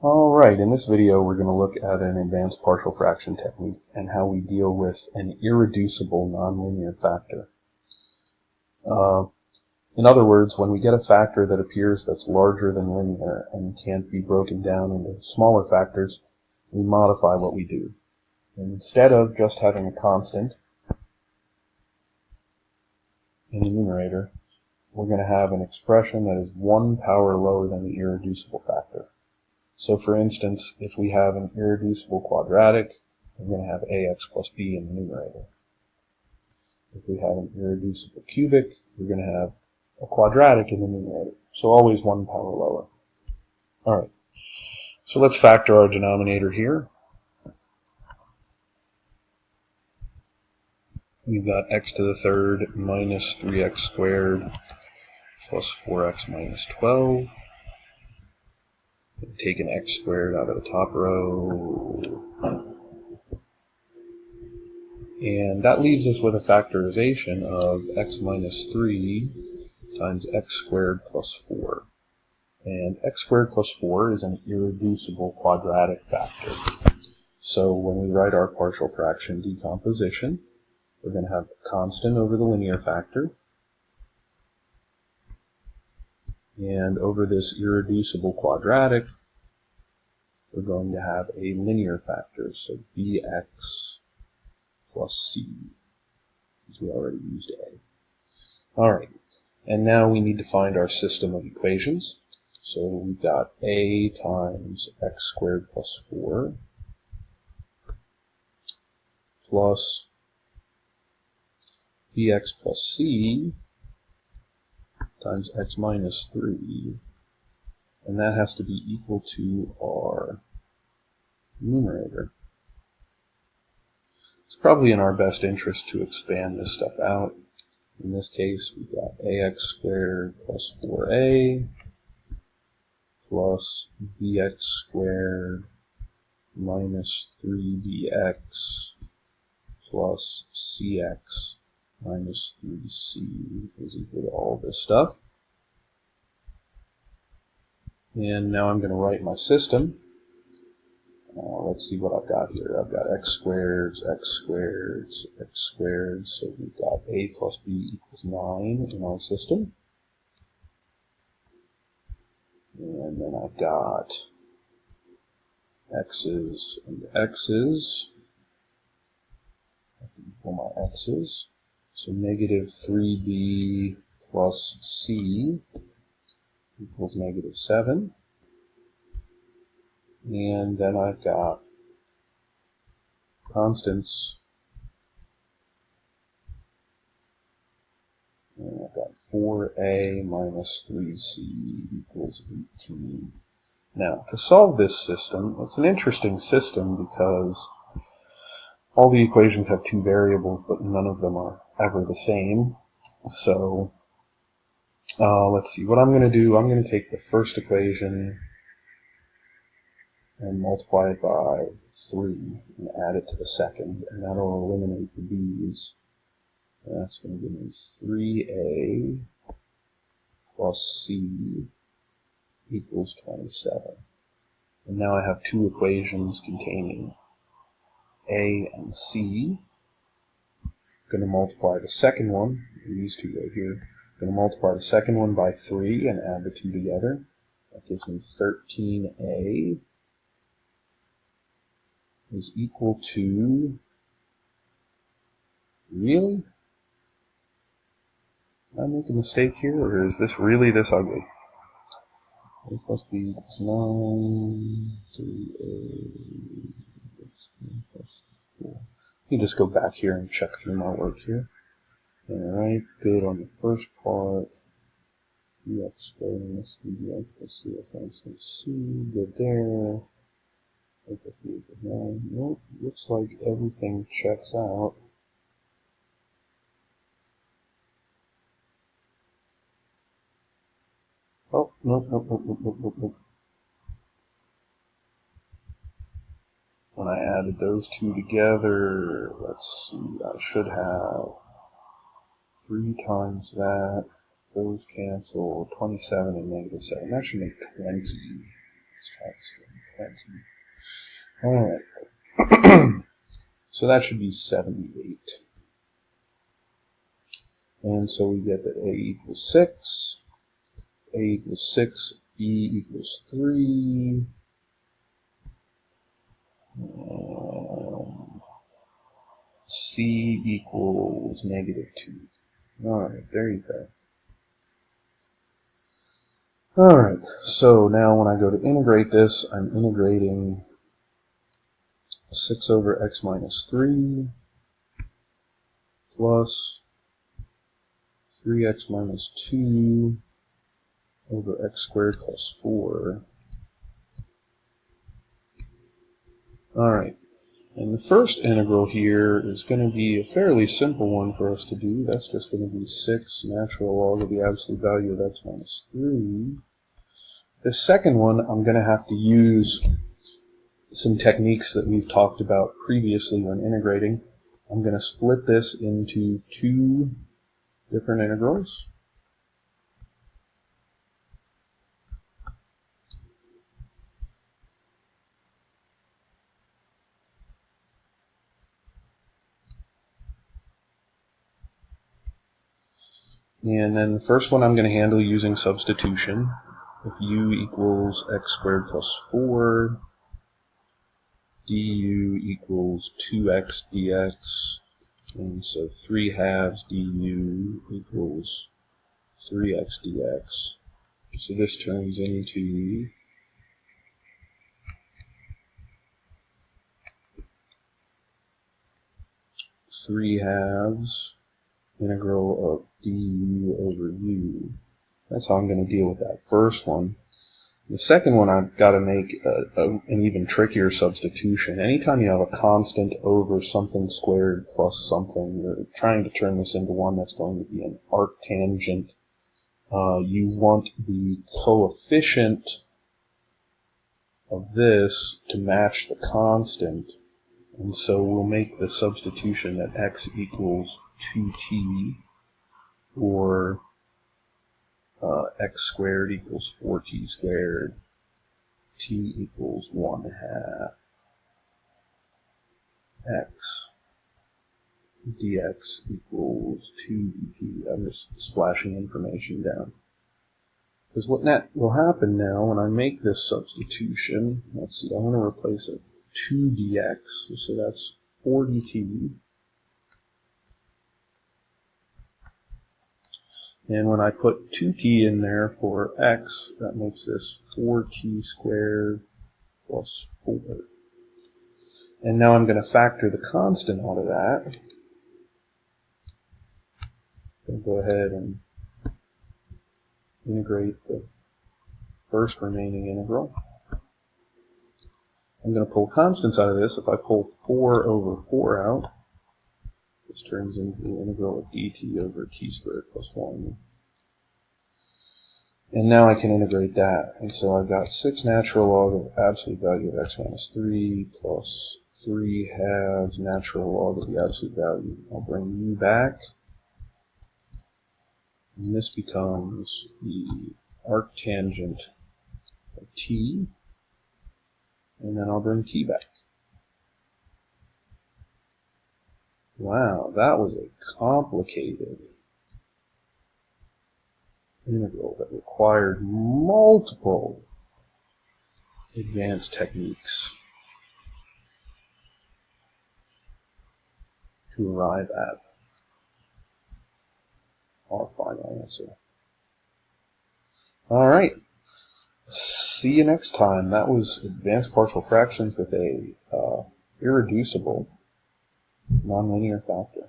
Alright, in this video we're going to look at an advanced partial fraction technique and how we deal with an irreducible nonlinear factor. In other words, when we get a factor that appears that's larger than linear and can't be broken down into smaller factors, we modify what we do. Instead of just having a constant in the numerator, we're going to have an expression that is one power lower than the irreducible factor. So for instance, if we have an irreducible quadratic, we're going to have ax plus b in the numerator. If we have an irreducible cubic, we're going to have a quadratic in the numerator. So always one power lower. Alright, so let's factor our denominator here. We've got x to the third minus 3x squared plus 4x minus 12. Take an x squared out of the top row. And that leaves us with a factorization of x minus 3 times x squared plus 4. And x squared plus 4 is an irreducible quadratic factor. So when we write our partial fraction decomposition, we're going to have a constant over the linear factor. And over this irreducible quadratic, we're going to have a linear factor, so bx plus c, since we already used a. Alright, and now we need to find our system of equations. So we've got a times x squared plus 4 plus bx plus c times x minus 3, and that has to be equal to our numerator. It's probably in our best interest to expand this stuff out. In this case, we've got ax squared plus 4a plus bx squared minus 3bx plus cx minus 3c is equal to all this stuff. And now I'm going to write my system. Let's see what I've got here. I've got x squareds, so we've got a plus b equals 9 in our system. And then I've got x's and x's. I have to equal my x's. So negative 3b plus c equals negative 7. And then I've got constants. And I've got 4a minus 3c equals 18. Now, to solve this system, it's an interesting system because all the equations have two variables, but none of them are ever the same. So, let's see. What I'm going to do, I'm going to take the first equation and multiply it by 3 and add it to the second, and that'll eliminate the b's. And that's going to give me 3a plus c equals 27. And now I have two equations containing a and c. I'm going to multiply the second one, these two right here. I'm going to multiply the second one by 3 and add the two together. That gives me 13a is equal to, really? Did I make a mistake here, or is this really this ugly? A plus b equals 9, 3a plus 4. Let me just go back here and check through my work here. Alright, good on the first part. Bx squared minus 3bx plus cx minus c, good there. A plus b equals 9. Nope, looks like everything checks out. Oh, nope. When I added those two together, let's see, I should have 3 times that. Those cancel, 27 and negative 7. That should make 20. Let's try this again. Alright. So that should be 78. And so we get that a equals 6, a equals 6, b equals 3, c equals -2. Alright, there you go. Alright, so now when I go to integrate this, I'm integrating 6 over x minus 3 plus 3x minus 2 over x squared plus 4. Alright, and the first integral here is going to be a fairly simple one for us to do. That's just going to be 6 natural log of the absolute value of x minus 3. The second one, I'm going to have to use some techniques that we've talked about previously when integrating. I'm going to split this into 2 different integrals. And then the first one I'm going to handle using substitution. If u equals x squared plus 4, du equals 2x dx, and so 3 halves du equals 3x dx. So this turns into 3 halves integral of du over u. That's how I'm going to deal with that first one. The second one, I've got to make an even trickier substitution. Anytime you have a constant over something squared plus something, you're trying to turn this into one that's going to be an arctangent. You want the coefficient of this to match the constant, and so we'll make the substitution that x equals 2t, or x squared equals 4t squared, t equals 1/2 x dx equals 2 dt. I'm just splashing information down. Because what will happen now when I make this substitution, let's see, I want to replace a 2 dx, so that's 4 dt. And when I put 2t in there for x, that makes this 4t squared plus 4. And now I'm going to factor the constant out of that. I'm going to go ahead and integrate the first remaining integral. I'm going to pull constants out of this. If I pull 4 over 4 out, this turns into the integral of dt over t squared plus 1. And now I can integrate that. And so I've got 6 natural log of absolute value of x minus 3 plus 3 halves natural log of the absolute value. I'll bring u back. And this becomes the arctangent of t. And then I'll bring t back. Wow, that was a complicated integral that required multiple advanced techniques to arrive at our final answer. Alright, see you next time. That was advanced partial fractions with a irreducible nonlinear factor.